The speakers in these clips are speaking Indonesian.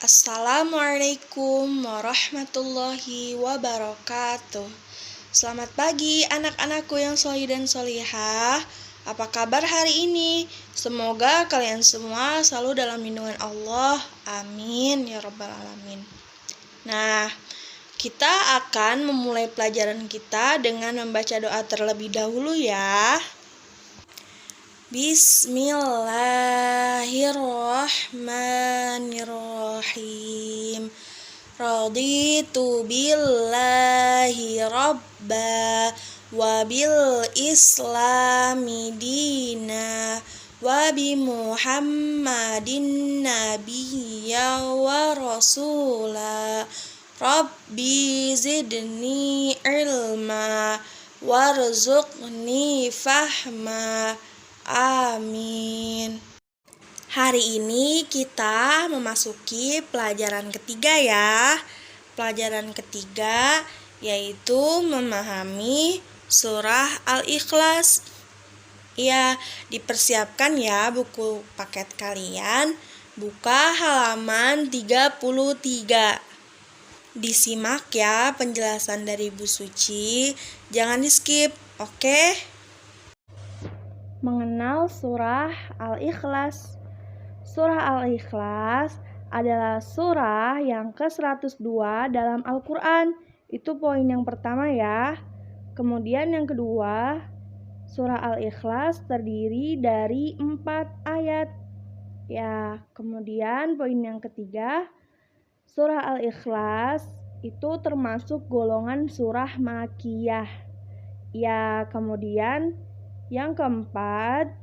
Assalamualaikum warahmatullahi wabarakatuh. Selamat pagi anak-anakku yang sholih dan sholihah. Apa kabar hari ini? Semoga kalian semua selalu dalam lindungan Allah. Amin ya rabbal alamin. Nah, kita akan memulai pelajaran kita dengan membaca doa terlebih dahulu ya. Bismillahirrahmanirrahim. Raditu billahi rabba wa bil islami dina wa bi muhammadin nabiyya wa rasula. Rabbi zidni ilma warzuqni fahma. Amin. Hari ini kita memasuki pelajaran ketiga ya. Pelajaran ketiga yaitu memahami surah Al-Ikhlas. Ya, dipersiapkan ya buku paket kalian. Buka halaman 33. Disimak ya penjelasan dari Bu Suci. Jangan di-skip, oke? Mengenal surah Al-Ikhlas. Surah Al-Ikhlas adalah surah yang ke-102 dalam Al-Quran. Itu poin yang pertama ya. Kemudian yang kedua, surah Al-Ikhlas terdiri dari 4 ayat. Ya, kemudian poin yang ketiga, surah Al-Ikhlas itu termasuk golongan surah Makkiyah. Ya, kemudian yang keempat,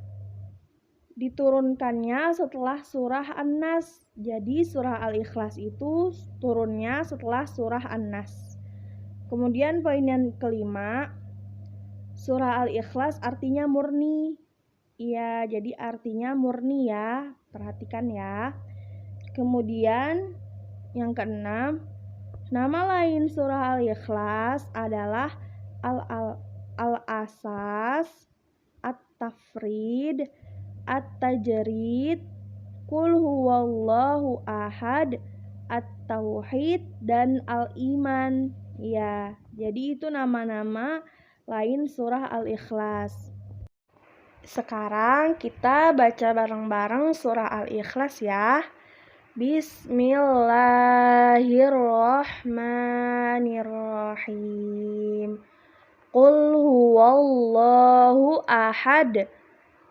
diturunkannya setelah surah An-Nas. Jadi surah Al-Ikhlas itu turunnya setelah surah An-Nas. Kemudian poin yang kelima, surah Al-Ikhlas artinya murni. Iya, jadi artinya murni ya. Perhatikan ya. Kemudian yang keenam, nama lain surah Al-Ikhlas adalah Al-Asas, At-Tafrid, At-Tajrid, Qul huwallahu ahad, At-Tauhid, dan Al-Iman. Ya, jadi itu nama-nama lain surah Al-Ikhlas. Sekarang kita baca bareng-bareng surah Al-Ikhlas ya. Bismillahirrahmanirrahim. Qul huwallahu ahad,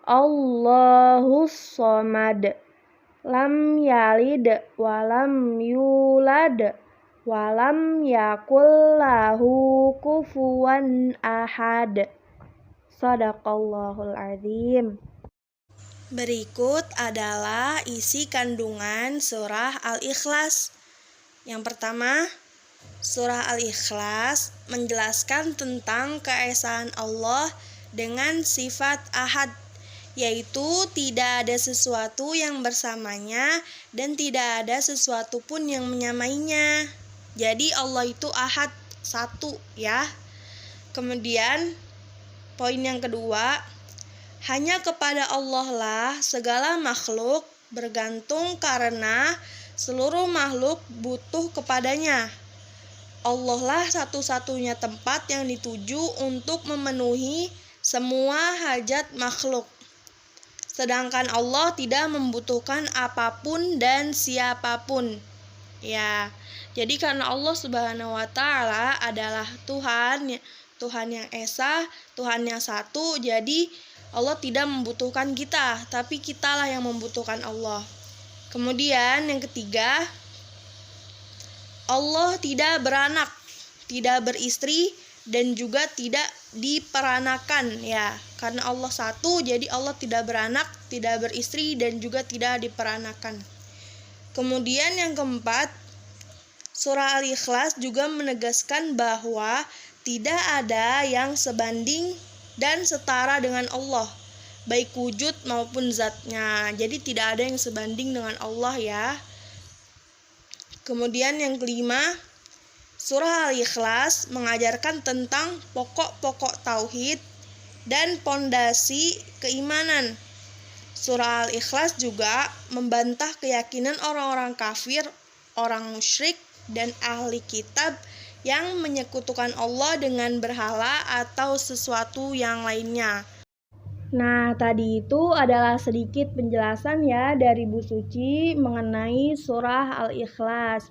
Allahus somad, lam yalid walam yulad walam yakul lahu kufuwan ahad. Shadaqallahul azim. Berikut adalah isi kandungan surah Al-Ikhlas. Yang pertama, surah Al-Ikhlas menjelaskan tentang keesaan Allah dengan sifat ahad, yaitu tidak ada sesuatu yang bersamanya dan tidak ada sesuatu pun yang menyamainya. Jadi Allah itu ahad, satu ya. Kemudian poin yang kedua, hanya kepada Allah lah segala makhluk bergantung karena seluruh makhluk butuh kepadanya. Allah lah satu-satunya tempat yang dituju untuk memenuhi semua hajat makhluk. Sedangkan Allah tidak membutuhkan apapun dan siapapun. Ya, jadi karena Allah Subhanahu wa taala adalah Tuhan yang esa, Tuhan yang satu, jadi Allah tidak membutuhkan kita, tapi kitalah yang membutuhkan Allah. Kemudian yang ketiga, Allah tidak beranak, tidak beristri, dan juga tidak diperanakan ya. Karena Allah satu, jadi Allah tidak beranak, tidak beristri, dan juga tidak diperanakan. Kemudian yang keempat, surah Al-Ikhlas juga menegaskan bahwa tidak ada yang sebanding dan setara dengan Allah, baik wujud maupun zatnya. Jadi tidak ada yang sebanding dengan Allah ya. Kemudian yang kelima, surah Al-Ikhlas mengajarkan tentang pokok-pokok tauhid dan pondasi keimanan. Surah Al-Ikhlas juga membantah keyakinan orang-orang kafir orang musyrik dan ahli kitab yang menyekutukan Allah dengan berhala atau sesuatu yang lainnya. Nah, tadi itu adalah sedikit penjelasan ya dari Bu Suci mengenai surah Al-Ikhlas.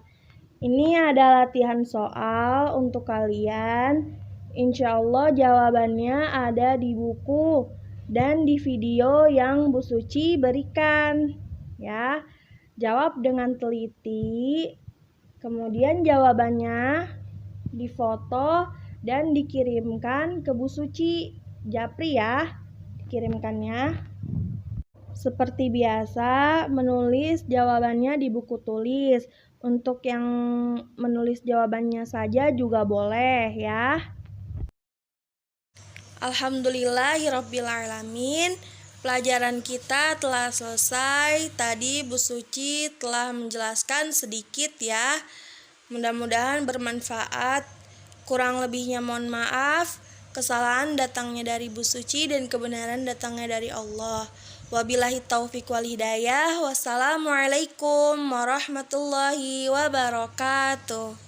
Ini adalah latihan soal untuk kalian. Insya Allah jawabannya ada di buku dan di video yang Bu Suci berikan. Ya, jawab dengan teliti. Kemudian jawabannya difoto dan dikirimkan ke Bu Suci Japri ya. Kirimkannya. Seperti biasa, menulis jawabannya di buku tulis. Untuk yang menulis jawabannya saja juga boleh ya. Alhamdulillahirrabbilalamin. Pelajaran kita telah selesai. Tadi Bu Suci telah menjelaskan sedikit ya. Mudah-mudahan bermanfaat. Kurang lebihnya mohon maaf. Kesalahan datangnya dari Bu Suci dan kebenaran datangnya dari Allah. Wabillahi taufiq wal hidayah. Wassalamualaikum warahmatullahi wabarakatuh.